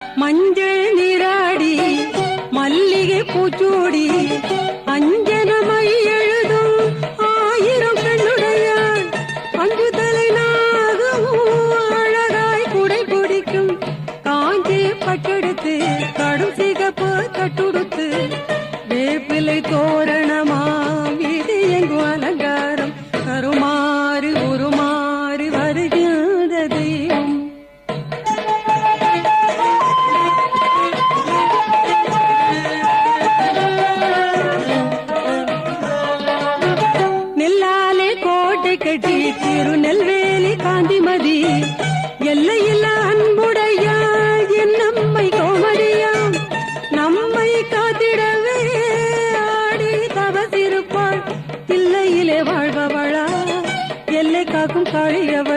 மஞ்சள் நீராடி மல்லிகை பூச்சூடி அஞ்சனமை எழுதும் ஆயிரம் பெண்ணுடையாள் அஞ்சு தலை நாகவும் அழகாய் குடை பிடிக்கும் காஞ்சி பட்டெடுத்து கடும் சிகப்பு கட்டுடுத்து வேப்பிலை தோரணமாம் இது எங்கும் அலங்காரம் கருமாறு உருமாறு வருகின்ற தெய்வம். நெல்லாலே கோட்டை கட்டி திருநெல்வேலி காந்திமதி எல்லையில் அன்புடையாள் என் நம்மை கோமதியாம் நம்மை காத்திடவே ஆடி தவசிருப்பாள் இல்லையிலே வாழ்பவளா எல்லை காக்கும் காழியவள்